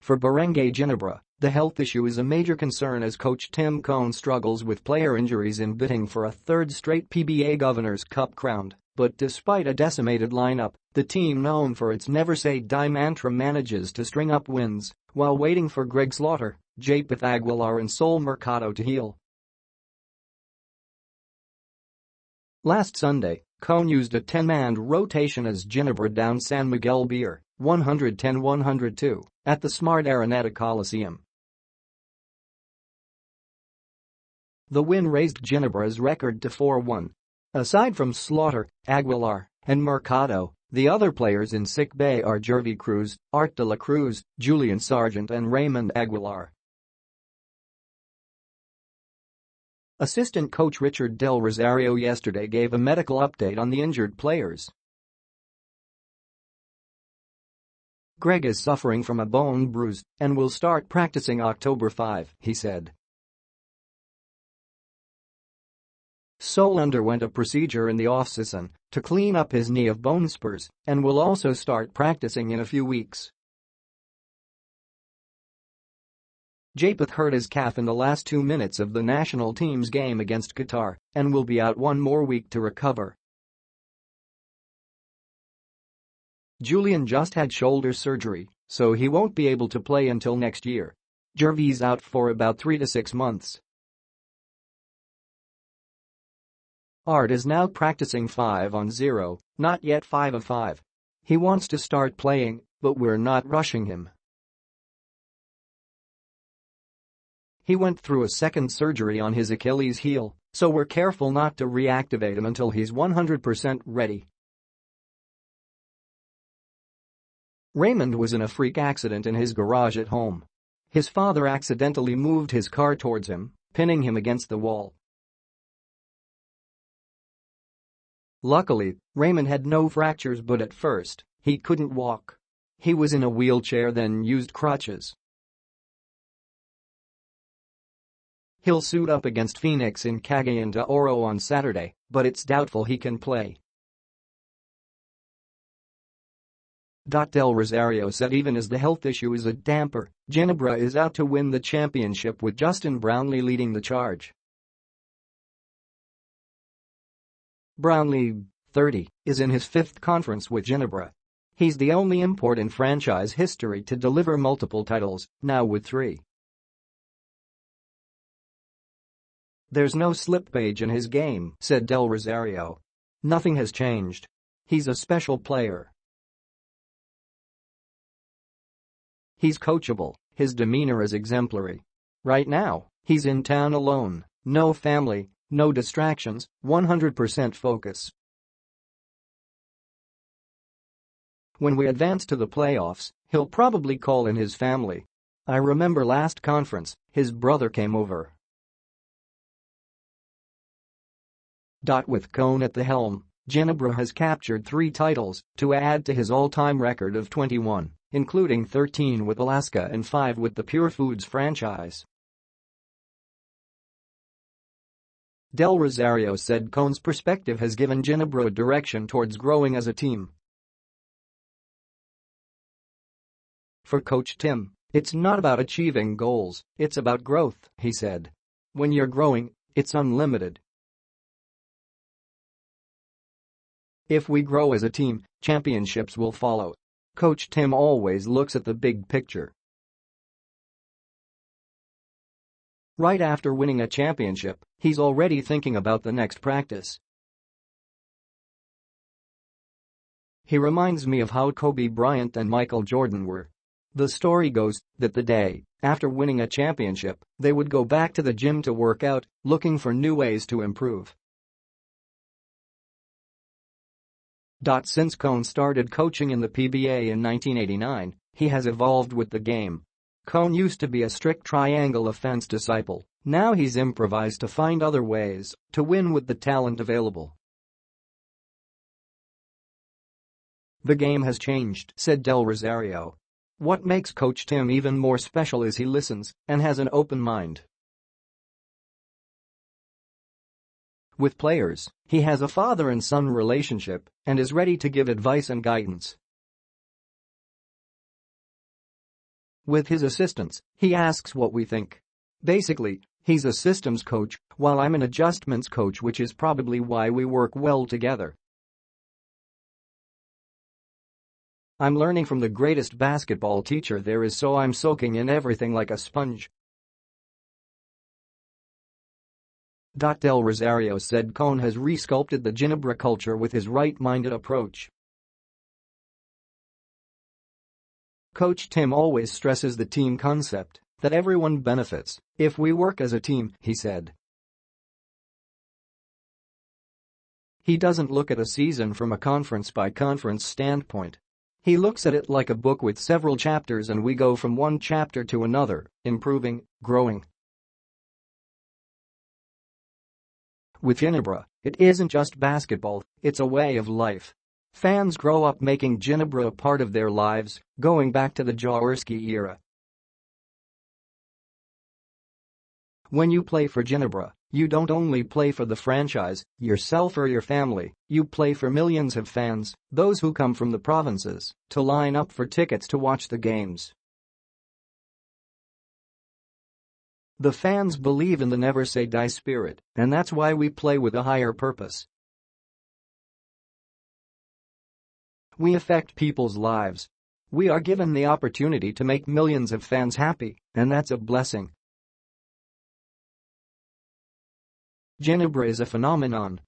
For Barangay Ginebra, the health issue is a major concern as coach Tim Cone struggles with player injuries in bidding for a third straight PBA Governors Cup crown. But despite a decimated lineup, the team known for its never say die mantra manages to string up wins while waiting for Greg Slaughter, Japeth Aguilar and Mercado to heal. Last Sunday, Cone used a 10-man rotation as Ginebra downed San Miguel Beer, 110-102, at the Smart Araneta Coliseum. The win raised Ginebra's record to 4-1. Aside from Slaughter, Aguilar, and Mercado, the other players in sick bay are Jervy Cruz, Art de la Cruz, Julian Sargent and Raymond Aguilar. Assistant coach Richard del Rosario yesterday gave a medical update on the injured players. Greg is suffering from a bone bruise and will start practicing October 5, he said. Sol underwent a procedure in the offseason to clean up his knee of bone spurs and will also start practicing in a few weeks. Japeth hurt his calf in the last 2 minutes of the national team's game against Qatar and will be out 1 more week to recover. Julian just had shoulder surgery, so he won't be able to play until next year. Jervy's out for about 3 to 6 months. Art is now practicing 5-on-0, not yet 5-on-5. He wants to start playing, but we're not rushing him. He went through a second surgery on his Achilles heel, so we're careful not to reactivate him until he's 100% ready. Raymond was in a freak accident in his garage at home. His father accidentally moved his car towards him, pinning him against the wall. Luckily, Raymond had no fractures, but at first, he couldn't walk. He was in a wheelchair, then used crutches. He'll suit up against Phoenix in Cagayan de Oro on Saturday, but it's doubtful he can play. Del Rosario said even as the health issue is a damper, Ginebra is out to win the championship with Justin Brownlee leading the charge. Brownlee, 30, is in his 5th conference with Ginebra. He's the only import in franchise history to deliver multiple titles, now with 3. There's no slippage in his game, said Del Rosario. Nothing has changed. He's a special player. He's coachable, his demeanor is exemplary. Right now, he's in town alone, no family, no distractions, 100% focus. When we advance to the playoffs, he'll probably call in his family. I remember last conference, his brother came over. With Cone at the helm, Ginebra has captured 3 titles to add to his all-time record of 21, including 13 with Alaska and 5 with the Pure Foods franchise. Del Rosario said Cone's perspective has given Ginebra direction towards growing as a team. For Coach Tim, it's not about achieving goals, it's about growth, he said. When you're growing, it's unlimited. If we grow as a team, championships will follow. Coach Tim always looks at the big picture. Right after winning a championship, he's already thinking about the next practice. He reminds me of how Kobe Bryant and Michael Jordan were. The story goes that the day after winning a championship, they would go back to the gym to work out, looking for new ways to improve. Since Cone started coaching in the PBA in 1989, he has evolved with the game. Cone used to be a strict triangle offense disciple, now he's improvised to find other ways to win with the talent available. The game has changed, said Del Rosario. What makes Coach Tim even more special is he listens and has an open mind. With players, he has a father and son relationship and is ready to give advice and guidance. With his assistants, he asks what we think. Basically, he's a systems coach, while I'm an adjustments coach, which is probably why we work well together. I'm learning from the greatest basketball teacher there is, so I'm soaking in everything like a sponge. Del Rosario said Cone has resculpted the Ginebra culture with his right-minded approach. Coach Tim always stresses the team concept, that everyone benefits if we work as a team, he said. He doesn't look at a season from a conference-by-conference standpoint. He looks at it like a book with several chapters, and we go from one chapter to another, improving, growing. With Ginebra, it isn't just basketball, it's a way of life. Fans grow up making Ginebra a part of their lives, going back to the Jaworski era. When you play for Ginebra, you don't only play for the franchise, yourself or your family, you play for millions of fans, those who come from the provinces, to line up for tickets to watch the games. The fans believe in the never say die spirit, and that's why we play with a higher purpose. We affect people's lives. We are given the opportunity to make millions of fans happy, and that's a blessing. Ginebra is a phenomenon,